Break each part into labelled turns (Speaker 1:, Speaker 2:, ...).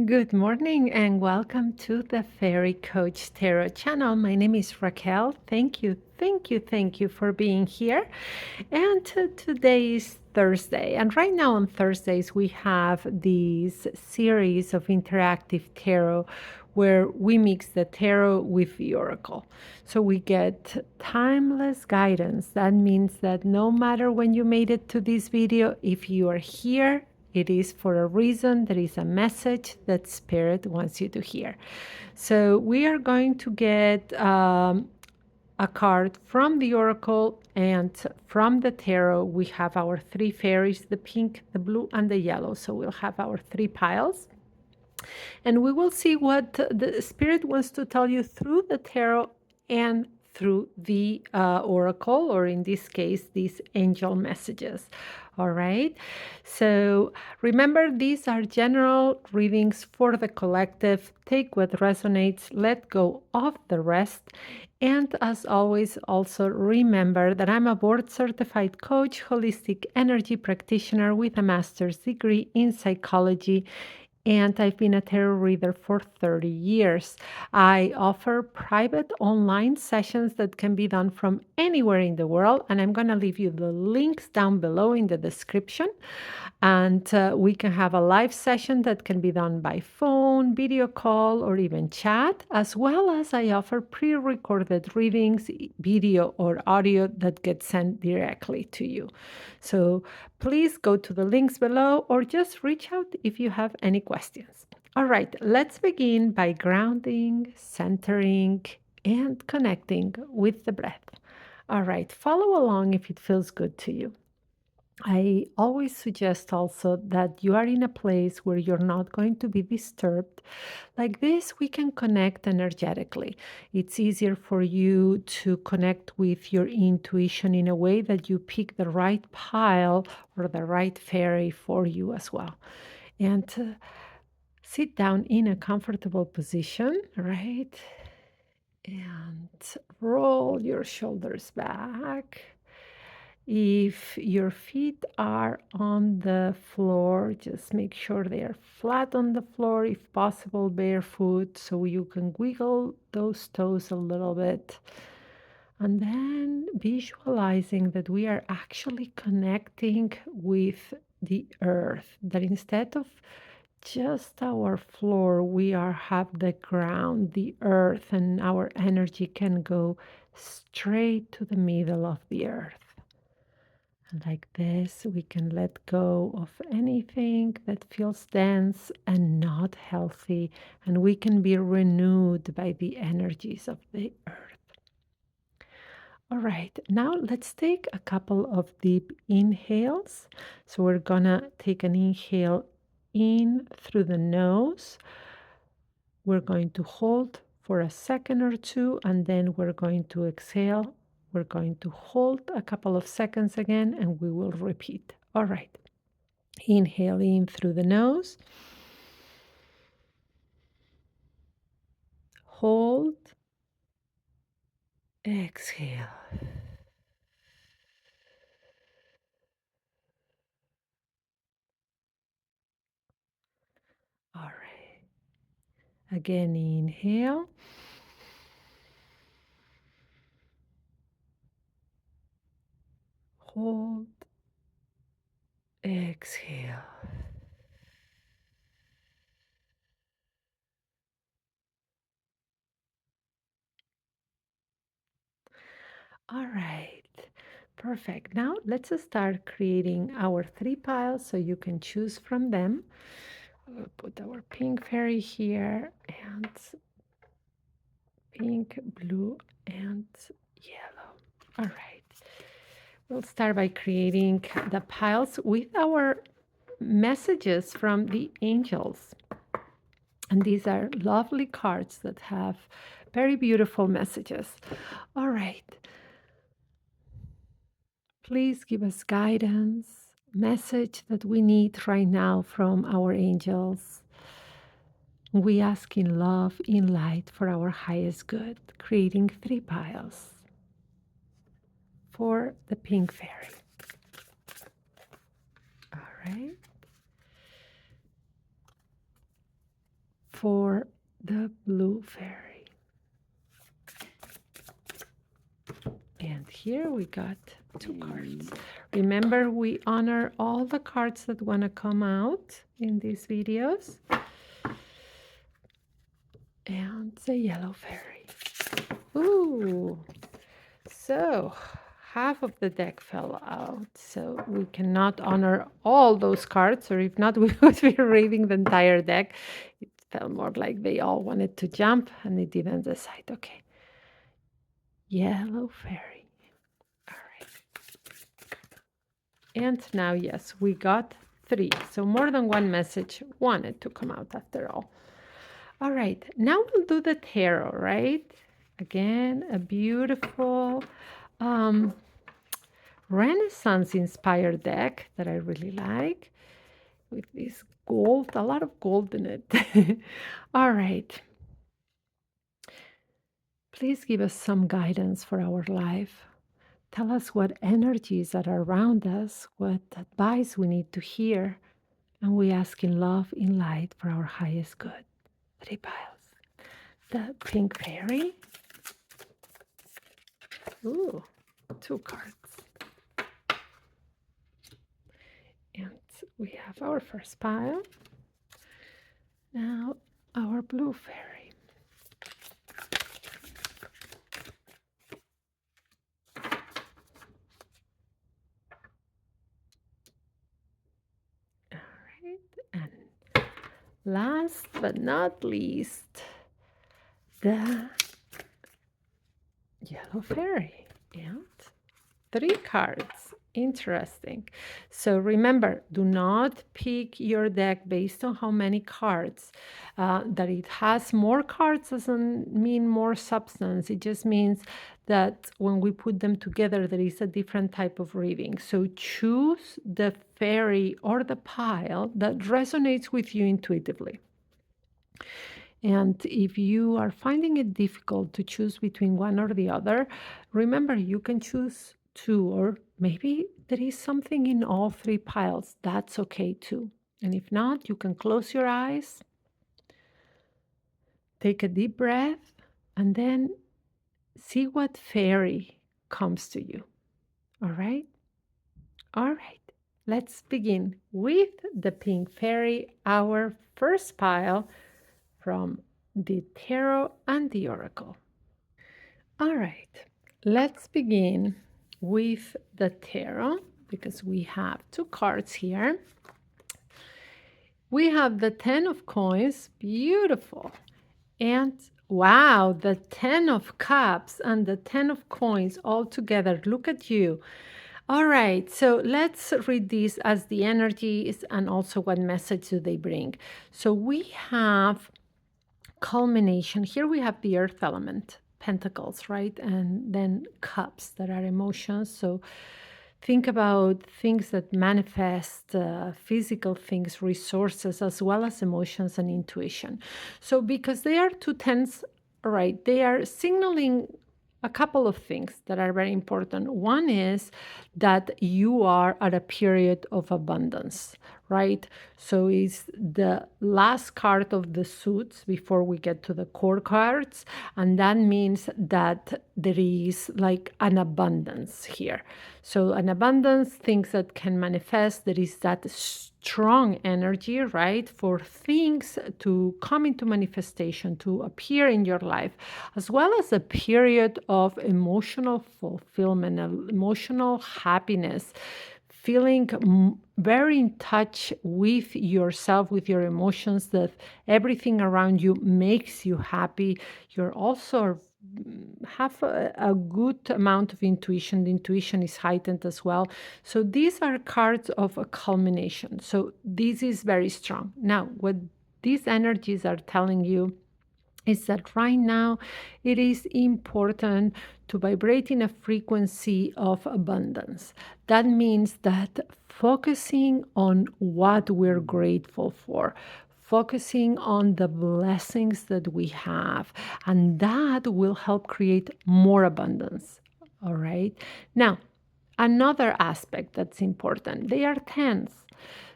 Speaker 1: Good morning and welcome to the Fairy Coach Tarot channel. My name is Raquel. Thank you for being here. And today is Thursday. And right now on Thursdays, we have this series of interactive tarot where we mix the tarot with the oracle. So we get timeless guidance. That means that no matter when you made it to this video, if you are here, it is for a reason. There is a message that Spirit wants you to hear. So we are going to get a card from the oracle and from the tarot. We have our three fairies, the pink, the blue, and the yellow. So we'll have our three piles. And we will see what the Spirit wants to tell you through the tarot and through the oracle, or in this case, these angel messages. All right. So remember, these are general readings for the collective. Take what resonates, let go of the rest. And as always, also remember that I'm a board certified coach, holistic energy practitioner with a master's degree in psychology, and I've been a tarot reader for 30 years. I offer private online sessions that can be done from anywhere in the world, and I'm going to leave you the links down below in the description. And we can have a live session that can be done by phone, video call, or even chat, as well as I offer pre-recorded readings, video or audio that get sent directly to you. So please go to the links below or just reach out if you have any questions. All right, let's begin by grounding, centering, and connecting with the breath. All right, follow along if it feels good to you. I always suggest also that you are in a place where you're not going to be disturbed. Like this, we can connect energetically. It's easier for you to connect with your intuition in a way that you pick the right pile or the right fairy for you as well. And sit down in a comfortable position, right? And roll your shoulders back. If your feet are on the floor, just make sure they are flat on the floor, if possible, barefoot, so you can wiggle those toes a little bit. And then visualizing that we are actually connecting with the earth, that instead of just our floor, we have the ground, the earth, and our energy can go straight to the middle of the earth. And like this, we can let go of anything that feels dense and not healthy, and we can be renewed by the energies of the earth. All right, now let's take a couple of deep inhales. So we're gonna take an inhale in through the nose. We're going to hold for a second or two, and then we're going to exhale. We're going to hold a couple of seconds again, and we will repeat. All right. Inhale in through the nose. Hold. Exhale. All right. Again, inhale. Hold. Exhale. All right. Perfect. Now let's start creating our three piles so you can choose from them. We'll put our pink fairy here, and pink, blue, and yellow. All right. We'll start by creating the piles with our messages from the angels. And these are lovely cards that have very beautiful messages. All right. Please give us guidance, message that we need right now from our angels. We ask in love, in light, for our highest good, creating three piles for the pink fairy. All right. for the blue fairy. And here we got 2 cards. Remember, we honor all the cards that want to come out in these videos. And the yellow fairy. Ooh, so half of the deck fell out. So we cannot honor all those cards, or if not, we would be reading the entire deck. It felt more like they all wanted to jump and they didn't decide. Okay. Yellow fairy. All right. And now, yes, we got 3. So more than one message wanted to come out after all. All right, now we'll do the tarot, right? Again, a beautiful Renaissance-inspired deck that I really like with this gold, a lot of gold in it. All right. Please give us some guidance for our life. Tell us what energies are around us, what advice we need to hear, and we ask in love, in light, for our highest good. 3 piles. The pink fairy. Ooh, 2 cards. And we have our first pile. Now our blue fairy. All right, and last but not least, the yellow fairy. And 3 cards. Interesting. So remember, do not pick your deck based on how many cards. That it has more cards doesn't mean more substance. It just means that when we put them together, there is a different type of reading. So choose the fairy or the pile that resonates with you intuitively. And if you are finding it difficult to choose between one or the other, remember you can choose 2, or maybe there is something in all 3 piles. That's okay too. And if not, you can close your eyes, take a deep breath, and then see what fairy comes to you. All right? All right. Let's begin with the pink fairy, our first pile from the tarot and the oracle. All right, let's begin with the tarot because we have 2 cards here. We have the 10 of coins, beautiful. And wow, the 10 of cups and the 10 of coins all together. Look at you. All right, so let's read these as the energies and also what message do they bring. So we have culmination. Here we have the earth element, pentacles, right? And then cups that are emotions. So think about things that manifest, physical things, resources, as well as emotions and intuition. So because they are 2 tens, right, they are signaling a couple of things that are very important. One is that you are at a period of abundance, right? So it's the last card of the suits before we get to the core cards. And that means that there is like an abundance here. So an abundance, things that can manifest, there is that strong energy, right, for things to come into manifestation, to appear in your life, as well as a period of emotional fulfillment, emotional happiness, feeling very in touch with yourself, with your emotions, that everything around you makes you happy. You're also have a good amount of intuition. The intuition is heightened as well. So these are cards of a culmination. So this is very strong. Now, what these energies are telling you is that right now it is important to vibrate in a frequency of abundance. That means that focusing on what we're grateful for, focusing on the blessings that we have, and that will help create more abundance. All right. Now, another aspect that's important, they are tens.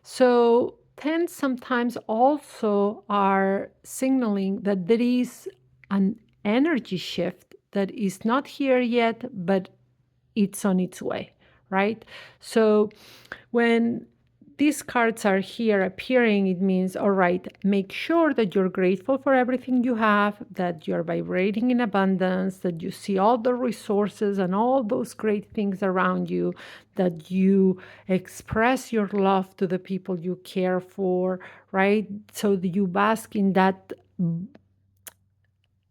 Speaker 1: So tens sometimes also are signaling that there is an energy shift that is not here yet, but it's on its way, right? So when these cards are here appearing, it means, all right, make sure that you're grateful for everything you have, that you're vibrating in abundance, that you see all the resources and all those great things around you, that you express your love to the people you care for, right? So that you bask in that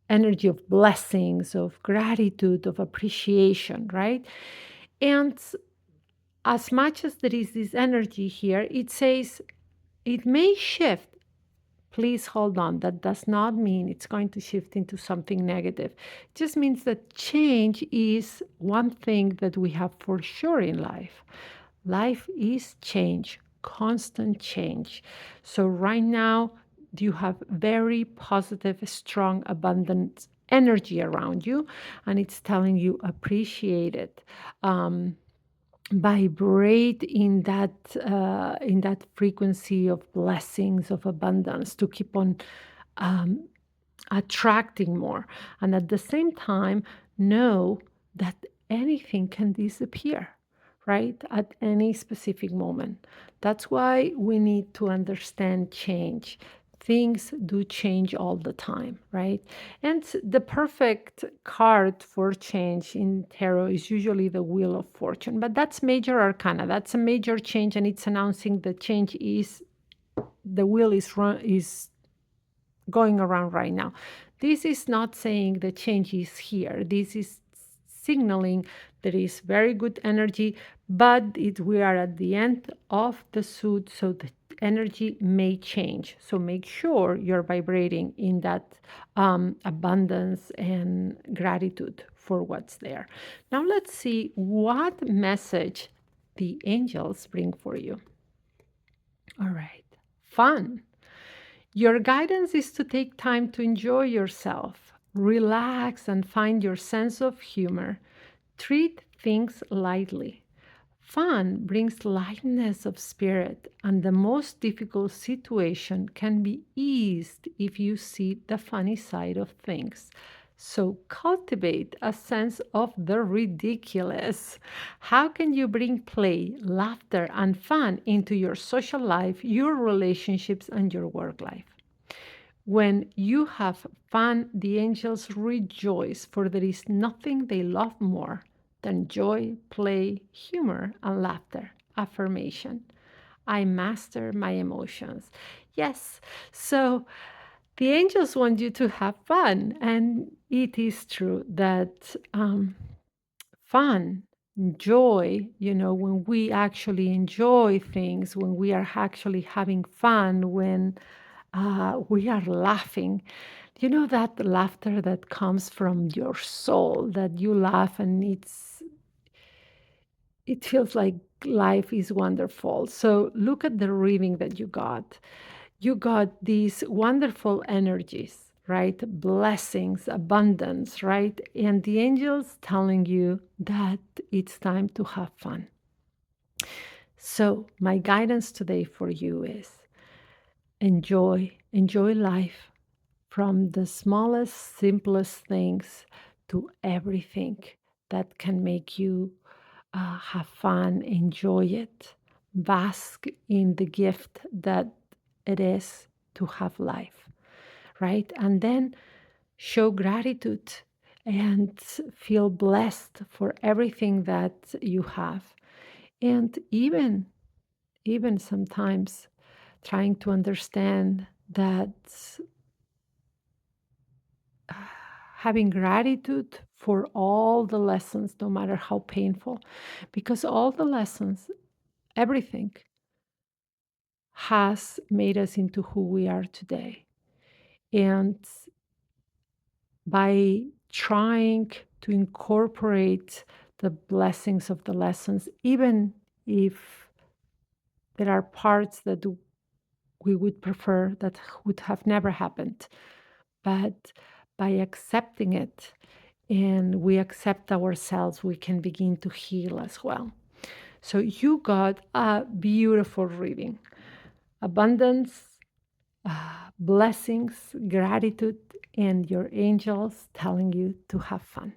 Speaker 1: energy of blessings, of gratitude, of appreciation, right? And as much as there is this energy here, it says it may shift. Please hold on. That does not mean it's going to shift into something negative. It just means that change is one thing that we have for sure in life. Life is change, constant change. So, right now, you have very positive, strong, abundant energy around you, and it's telling you appreciate it. Vibrate in that frequency of blessings, of abundance, to keep on um, attracting more, and at the same time know that anything can disappear, right, at any specific moment. That's why we need to understand change. Things do change all the time, right? And the perfect card for change in tarot is usually the Wheel of Fortune, but that's major arcana. That's a major change, and it's announcing the change is the wheel is going around right now. This is not saying the change is here. This is signaling there is very good energy, but we are at the end of the suit, so the energy may change. So make sure you're vibrating in that abundance and gratitude for what's there. Now let's see what message the angels bring for you. All right, fun. Your guidance is to take time to enjoy yourself, relax, and find your sense of humor. Treat things lightly. Fun brings lightness of spirit, and the most difficult situation can be eased if you see the funny side of things. So cultivate a sense of the ridiculous. How can you bring play, laughter, and fun into your social life, your relationships, and your work life? When you have fun, the angels rejoice, for there is nothing they love more than joy, play, humor, and laughter. Affirmation. I master my emotions. Yes, so the angels want you to have fun, and it is true that fun, joy, when we actually enjoy things, when we are actually having fun, when we are laughing. That laughter that comes from your soul, that you laugh and it feels like life is wonderful. So look at the reading that you got. You got these wonderful energies, right? Blessings, abundance, right? And the angels telling you that it's time to have fun. So my guidance today for you is enjoy life, from the smallest, simplest things to everything that can make you have fun, enjoy it, bask in the gift that it is to have life, right? And then show gratitude and feel blessed for everything that you have. And even sometimes trying to understand that having gratitude for all the lessons, no matter how painful, because all the lessons, everything has made us into who we are today. And by trying to incorporate the blessings of the lessons, even if there are parts that we would prefer that would have never happened, but by accepting it, and we accept ourselves, we can begin to heal as well. So you got a beautiful reading. abundance, blessings, gratitude, and your angels telling you to have fun.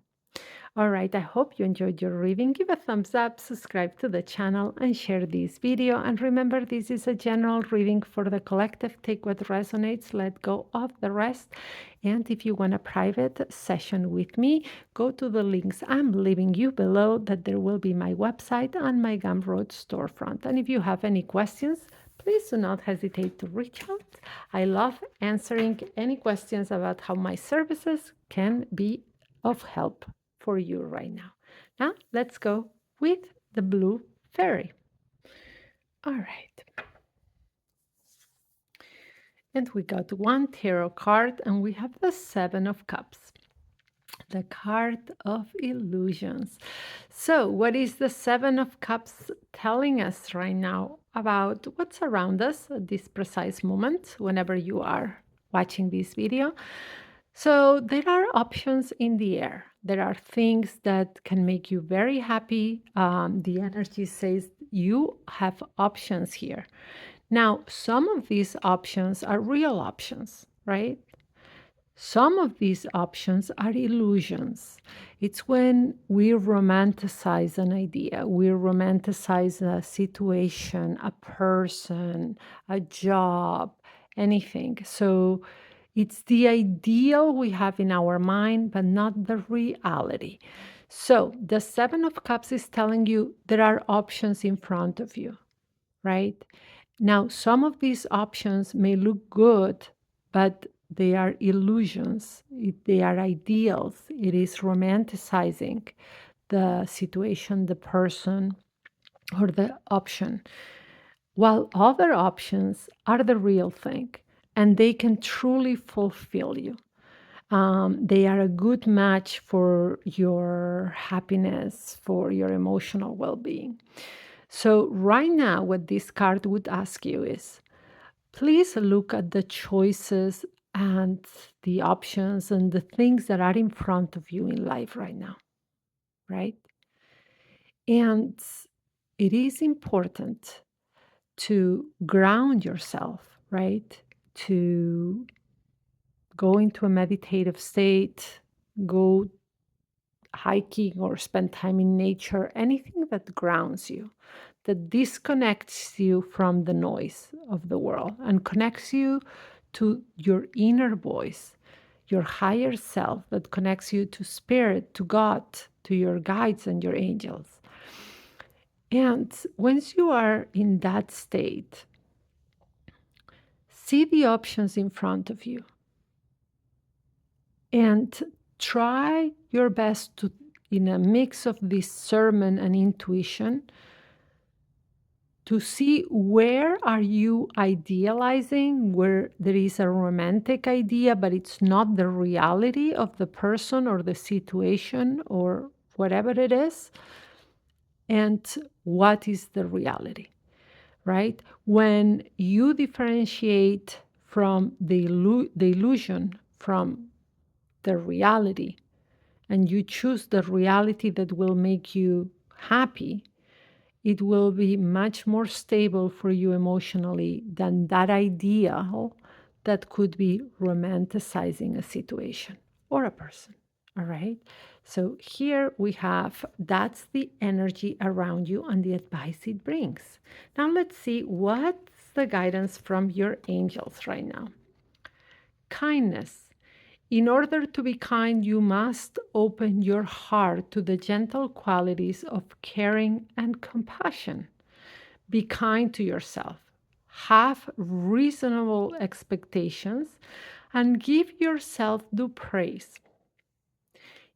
Speaker 1: All right, I hope you enjoyed your reading. Give a thumbs up, subscribe to the channel, and share this video. And remember, this is a general reading for the collective. Take what resonates, let go of the rest. And if you want a private session with me, go to the links I'm leaving you below, that there will be my website and my Gumroad storefront. And if you have any questions, please do not hesitate to reach out. I love answering any questions about how my services can be of help for you right now. Now, let's go with the blue fairy. All right. And we got one tarot card, and we have the Seven of Cups, the card of illusions. So, what is the Seven of Cups telling us right now about what's around us at this precise moment, whenever you are watching this video? So, there are options in the air. There are things that can make you very happy. The energy says you have options here. Now, some of these options are real options, right? Some of these options are illusions. It's when we romanticize an idea, we romanticize a situation, a person, a job, anything. So it's the ideal we have in our mind, but not the reality. So the Seven of Cups is telling you there are options in front of you, right? Now, some of these options may look good, but they are illusions. They are ideals. It is romanticizing the situation, the person, or the option, while other options are the real thing, and they can truly fulfill you. They are a good match for your happiness, for your emotional well being. So, right now, what this card would ask you is, please look at the choices and the options and the things that are in front of you in life right now, right? And it is important to ground yourself, right? To go into a meditative state, go hiking or spend time in nature, anything that grounds you, that disconnects you from the noise of the world and connects you to your inner voice, your higher self, that connects you to spirit, to God, to your guides and your angels. And once you are in that state, see the options in front of you and try your best to, in a mix of discernment and intuition, to see where are you idealizing, where there is a romantic idea, but it's not the reality of the person or the situation or whatever it is, and what is the reality, right? When you differentiate from the illusion from the reality, and you choose the reality that will make you happy, it will be much more stable for you emotionally than that ideal that could be romanticizing a situation or a person. All right. So here we have, that's the energy around you and the advice it brings. Now let's see what's the guidance from your angels right now. Kindness. In order to be kind, you must open your heart to the gentle qualities of caring and compassion. Be kind to yourself. Have reasonable expectations and give yourself due praise.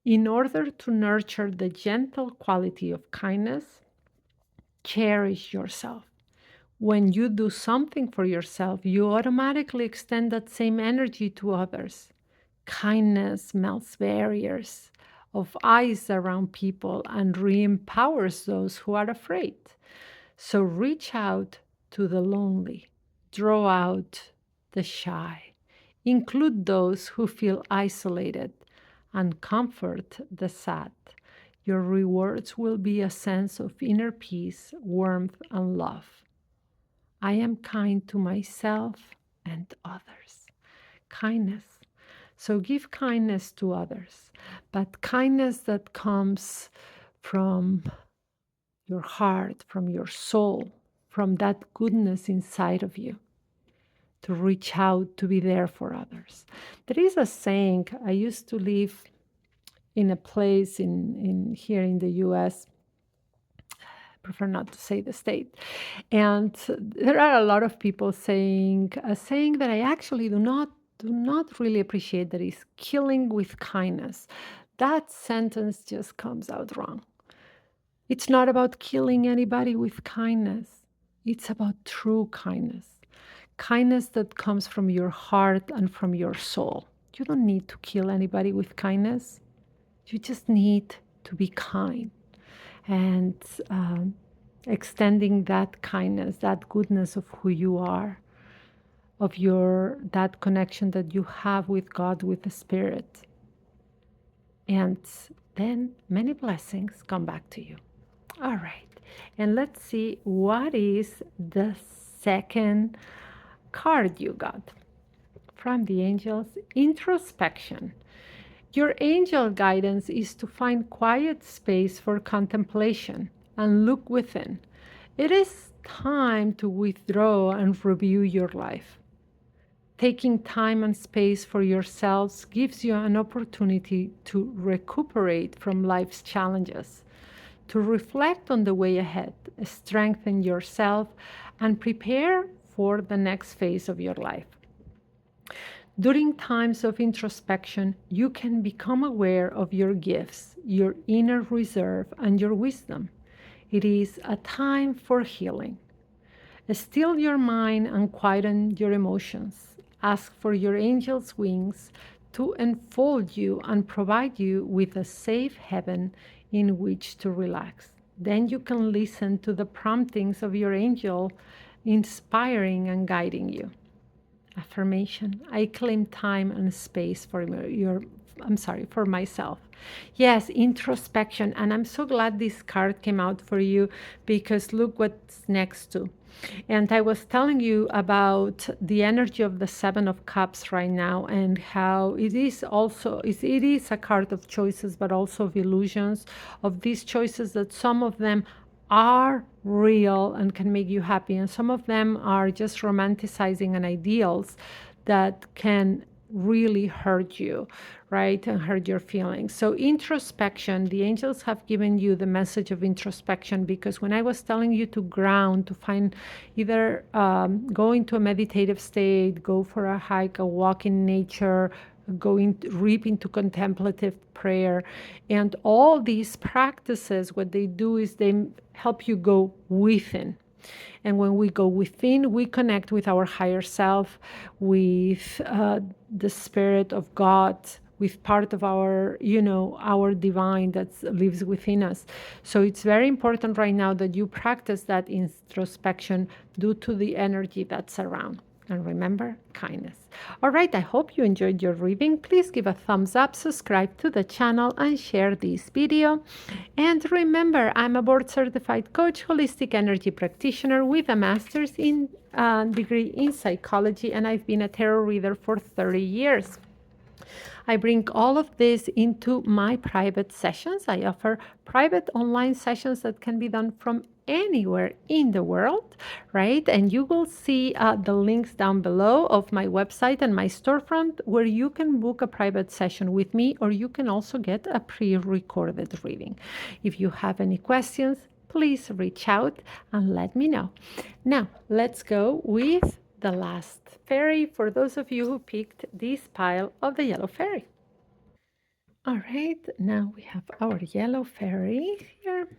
Speaker 1: In order to nurture the gentle quality of kindness, cherish yourself. When you do something for yourself, you automatically extend that same energy to others. Kindness melts barriers of ice around people and re-empowers those who are afraid. So reach out to the lonely, draw out the shy, include those who feel isolated, and comfort the sad. Your rewards will be a sense of inner peace, warmth, and love. I am kind to myself and others. Kindness. So give kindness to others, but kindness that comes from your heart, from your soul, from that goodness inside of you, to reach out, to be there for others. There is a saying, I used to live in a place in here in the US, prefer not to say the state. And there are a lot of people saying a saying that I actually do not really appreciate, that is killing with kindness. That sentence just comes out wrong. It's not about killing anybody with kindness. It's about true kindness. Kindness that comes from your heart and from your soul. You don't need to kill anybody with kindness. You just need to be kind. And extending that kindness, that goodness of who you are, of your that connection that you have with God, with the Spirit. And then many blessings come back to you. All right. And let's see what is the second card you got from the angels. Introspection. Your angel guidance is to find quiet space for contemplation and look within. It is time to withdraw and review your life. Taking time and space for yourselves gives you an opportunity to recuperate from life's challenges, to reflect on the way ahead, strengthen yourself, and prepare for the next phase of your life. During times of introspection, you can become aware of your gifts, your inner reserve, and your wisdom. It is a time for healing. Still your mind and quieten your emotions. Ask for your angel's wings to enfold you and provide you with a safe haven in which to relax. Then you can listen to the promptings of your angel, inspiring and guiding you. Affirmation. I claim time and space for myself. Yes, introspection. And I'm so glad this card came out for you, because look what's next to. And I was telling you about the energy of the Seven of Cups right now, and how it is a card of choices, but also of illusions, of these choices that some of them are real and can make you happy, and some of them are just romanticizing an ideals that can really hurt you, right? And hurt your feelings. So introspection, the angels have given you the message of introspection, because when I was telling you to ground, to find either go into a meditative state, go for a hike, a walk in nature, reap into contemplative prayer, and all these practices, what they do is they help you go within. And when we go within, we connect with our higher self, with the Spirit of God, with part of our, our divine that lives within us. So it's very important right now that you practice that introspection due to the energy that's around. And remember, kindness. All right, I hope you enjoyed your reading. Please give a thumbs up, subscribe to the channel, and share this video. And remember, I'm a board-certified coach, holistic energy practitioner with a master's degree in psychology, and I've been a tarot reader for 30 years. I bring all of this into my private sessions. I offer private online sessions that can be done from anywhere in the world, right? And you will see the links down below of my website and my storefront, where you can book a private session with me, or you can also get a pre-recorded reading. If you have any questions, please reach out and let me know. Now, let's go with the last fairy for those of you who picked this pile of the yellow fairy. All right, now we have our yellow fairy here.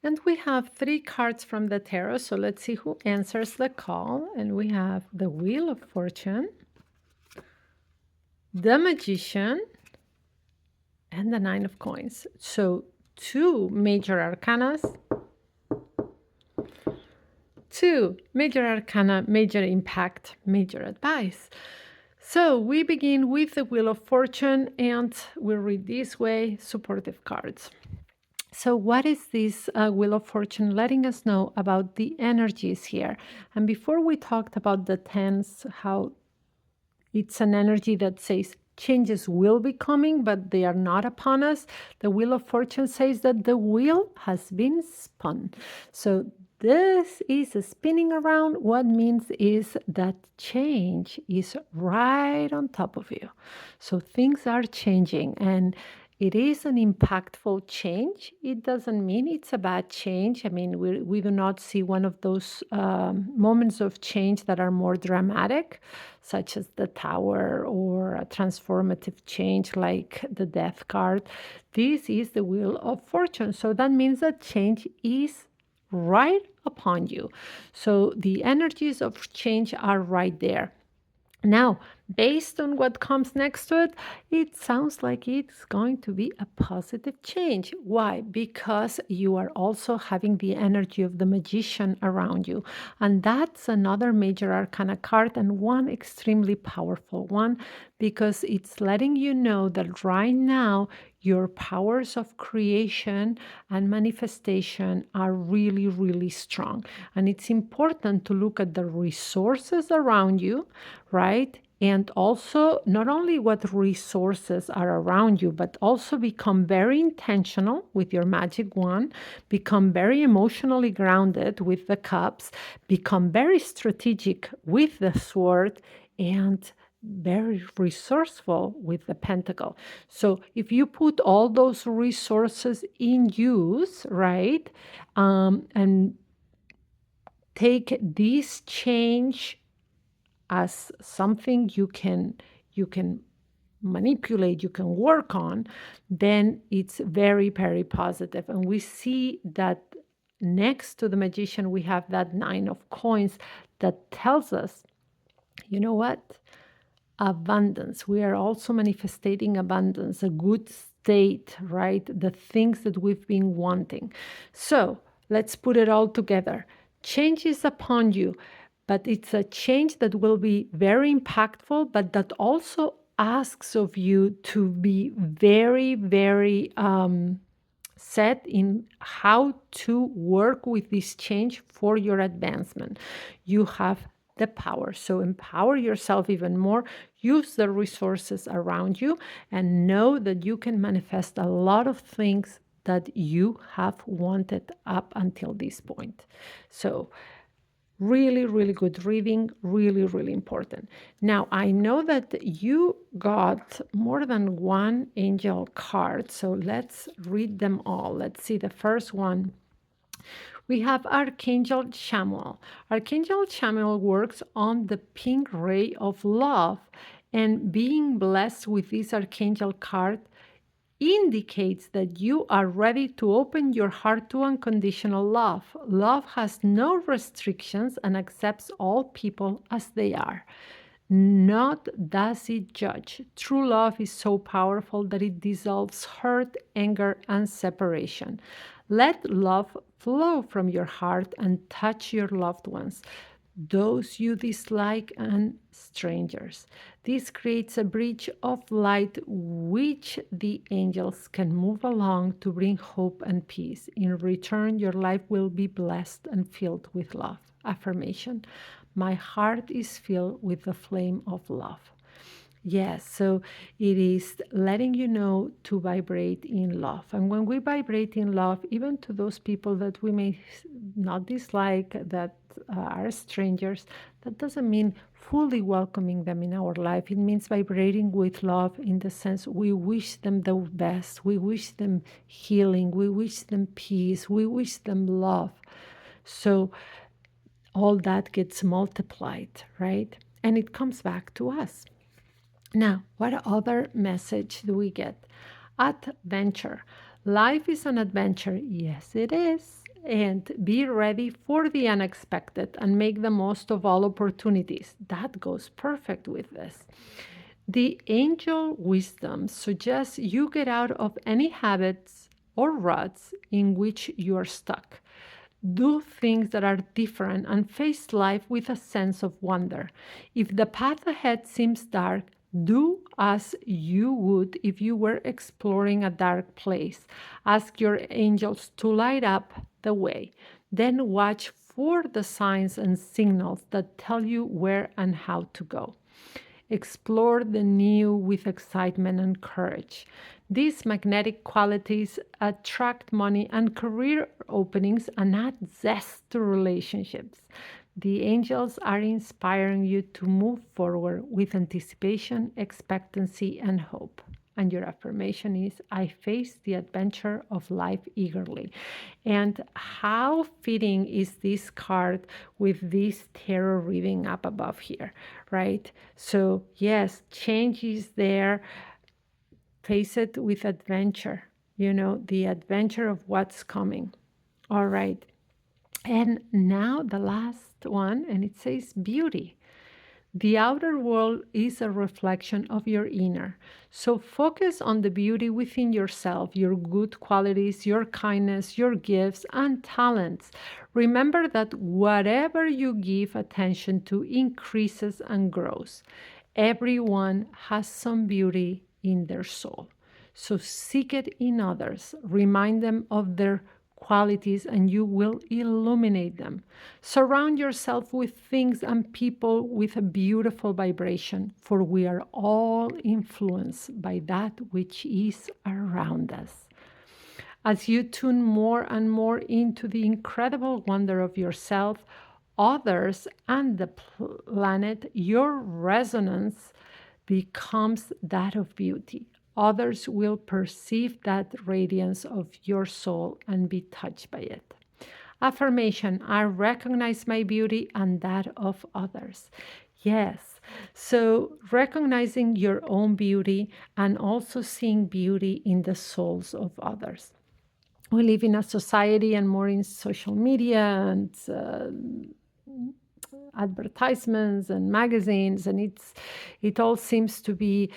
Speaker 1: And we have 3 cards from the tarot, so let's see who answers the call. And we have the Wheel of Fortune, the Magician, and the 9 of Coins. So 2 major arcanas, 2 major arcana, major impact, major advice. So we begin with the Wheel of Fortune, and we read this way: supportive cards. So, what is this Wheel of Fortune letting us know about the energies here? And before we talked about the tens, how it's an energy that says changes will be coming, but they are not upon us. The Wheel of Fortune says that the wheel has been spun. So this is spinning around. What means is that change is right on top of you. So things are changing, and it is an impactful change. It doesn't mean it's a bad change. I mean, we do not see one of those moments of change that are more dramatic, such as the tower or a transformative change like the death card. This is the Wheel of Fortune. So that means that change is right upon you. So the energies of change are right there. Now, based on what comes next to it, it sounds like it's going to be a positive change. Why? Because you are also having the energy of the magician around you. And that's another major arcana card, and one extremely powerful one, because it's letting you know that right now your powers of creation and manifestation are really, really strong. And it's important to look at the resources around you, right? And also, not only what resources are around you, but also become very intentional with your magic wand, become very emotionally grounded with the cups, become very strategic with the sword, and very resourceful with the pentacle. So if you put all those resources in use, right, and take this change as something you can manipulate, you can work on, then it's very, very positive. And we see that next to the magician, we have that nine of coins that tells us, you know what? Abundance. We are also manifesting abundance, a good state, right? The things that we've been wanting. So let's put it all together. Change is upon you, but it's a change that will be very impactful, but that also asks of you to be very, very set in how to work with this change for your advancement. You have the power. So empower yourself even more, use the resources around you, and know that you can manifest a lot of things that you have wanted up until this point. So really, really good reading, really, really important. Now, I know that you got more than one angel card, so let's read them all. Let's see the first one. We have Archangel Chamuel. Archangel Chamuel works on the pink ray of love, and being blessed with this Archangel card indicates that you are ready to open your heart to unconditional love. Love has no restrictions and accepts all people as they are. Not does it judge. True love is so powerful that it dissolves hurt, anger, and separation. Let love flow from your heart and touch your loved ones, those you dislike, and strangers. This creates a bridge of light which the angels can move along to bring hope and peace. In return, your life will be blessed and filled with love. Affirmation: my heart is filled with the flame of love. Yes, so it is letting you know to vibrate in love. And when we vibrate in love, even to those people that we may not dislike, that are strangers, that doesn't mean fully welcoming them in our life. It means vibrating with love in the sense we wish them the best, we wish them healing, we wish them peace, we wish them love. So all that gets multiplied, right? And it comes back to us. Now, what other message do we get? Adventure. Life is an adventure. Yes, it is. And be ready for the unexpected and make the most of all opportunities. That goes perfect with this. The angel wisdom suggests you get out of any habits or ruts in which you are stuck. Do things that are different and face life with a sense of wonder. If the path ahead seems dark, do as you would if you were exploring a dark place. Ask your angels to light up the way. Then watch for the signs and signals that tell you where and how to go. Explore the new with excitement and courage. These magnetic qualities attract money and career openings and add zest to relationships. The angels are inspiring you to move forward with anticipation, expectancy, and hope. And your affirmation is, I face the adventure of life eagerly. And how fitting is this card with this tarot reading up above here, right? So, yes, change is there. Face it with adventure, the adventure of what's coming. All right. And now the last one, and it says beauty. The outer world is a reflection of your inner. So focus on the beauty within yourself, your good qualities, your kindness, your gifts, and talents. Remember that whatever you give attention to increases and grows. Everyone has some beauty in their soul. So seek it in others. Remind them of their qualities and you will illuminate them. Surround yourself with things and people with a beautiful vibration, for we are all influenced by that which is around us. As you tune more and more into the incredible wonder of yourself, others, and the planet, your resonance becomes that of beauty. Others will perceive that radiance of your soul and be touched by it. Affirmation, I recognize my beauty and that of others. Yes, so recognizing your own beauty and also seeing beauty in the souls of others. We live in a society and more in social media and advertisements and magazines, and it all seems to be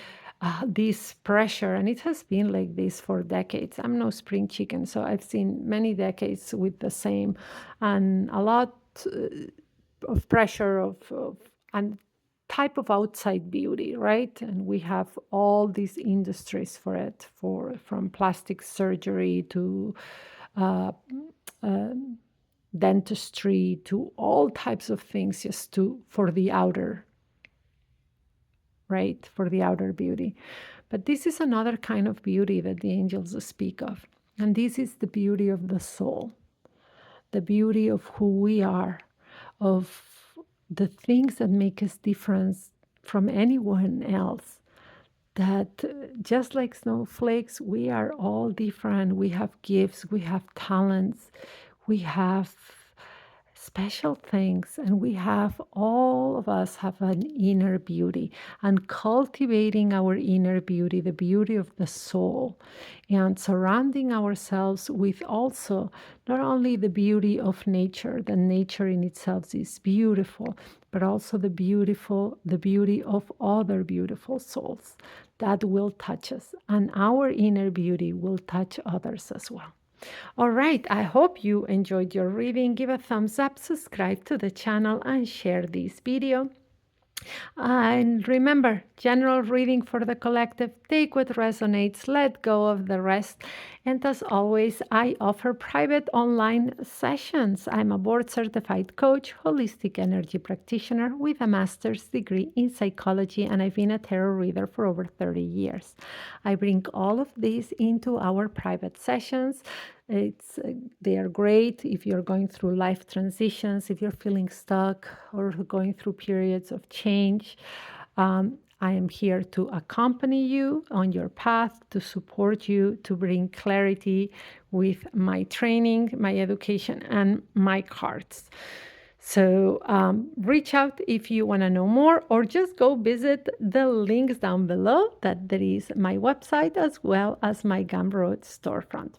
Speaker 1: this pressure, and it has been like this for decades. I'm no spring chicken, so I've seen many decades with the same, and a lot of pressure of and type of outside beauty, right? And we have all these industries for it, from plastic surgery to dentistry to all types of things, just for the outer, right? For the outer beauty. But this is another kind of beauty that the angels speak of. And this is the beauty of the soul, the beauty of who we are, of the things that make us different from anyone else. That just like snowflakes, we are all different. We have gifts, we have talents, we have special things, and all of us have an inner beauty, and cultivating our inner beauty, the beauty of the soul, and surrounding ourselves with also not only the beauty of nature, the nature in itself is beautiful, but also the beauty of other beautiful souls that will touch us, and our inner beauty will touch others as well. All right, I hope you enjoyed your reading. Give a thumbs up, subscribe to the channel, and share this video. And remember, general reading for the collective. Take what resonates, let go of the rest. And as always, I offer private online sessions. I'm a board-certified coach, holistic energy practitioner with a master's degree in psychology, and I've been a tarot reader for over 30 years. I bring all of these into our private sessions. They are great if you're going through life transitions, if you're feeling stuck or going through periods of change. I am here to accompany you on your path, to support you, to bring clarity with my training, my education, and my cards. So reach out if you want to know more, or just go visit the links down below. That there is my website as well as my Gumroad storefront.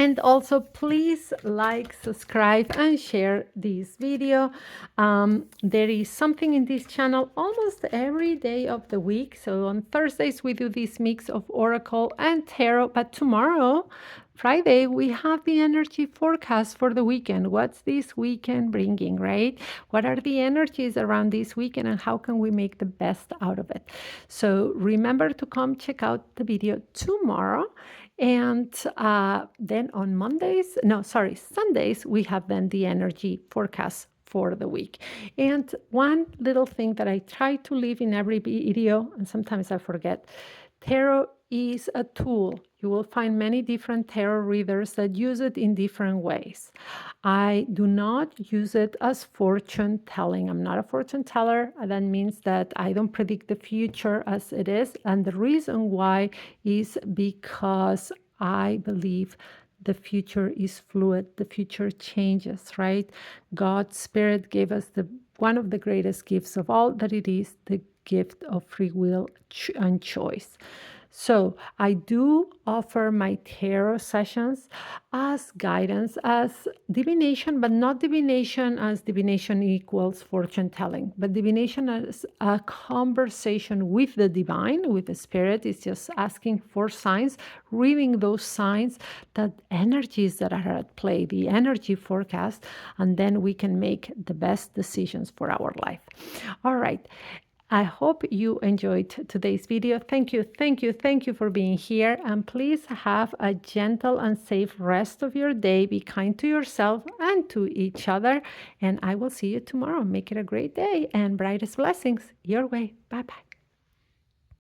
Speaker 1: And also, please like, subscribe, and share this video. There is something in this channel almost every day of the week. So on Thursdays, we do this mix of Oracle and Tarot. But tomorrow, Friday, we have the energy forecast for the weekend. What's this weekend bringing, right? What are the energies around this weekend and how can we make the best out of it? So remember to come check out the video tomorrow. And then on Sundays, we have then the energy forecast for the week. And one little thing that I try to leave in every video, and sometimes I forget, tarot is a tool. You will find many different tarot readers that use it in different ways. I do not use it as fortune telling. I'm not a fortune teller. That means that I don't predict the future as it is. And the reason why is because I believe the future is fluid. The future changes, right? God's Spirit gave us one of the greatest gifts of all, that it is the gift of free will and choice. So I do offer my tarot sessions as guidance, as divination, but not divination as divination equals fortune telling, but divination as a conversation with the divine, with the spirit. It's just asking for signs, reading those signs, that energies that are at play, the energy forecast, and then we can make the best decisions for our life. All right. I hope you enjoyed today's video. Thank you for being here. And please have a gentle and safe rest of your day. Be kind to yourself and to each other. And I will see you tomorrow. Make it a great day and brightest blessings your way. Bye-bye.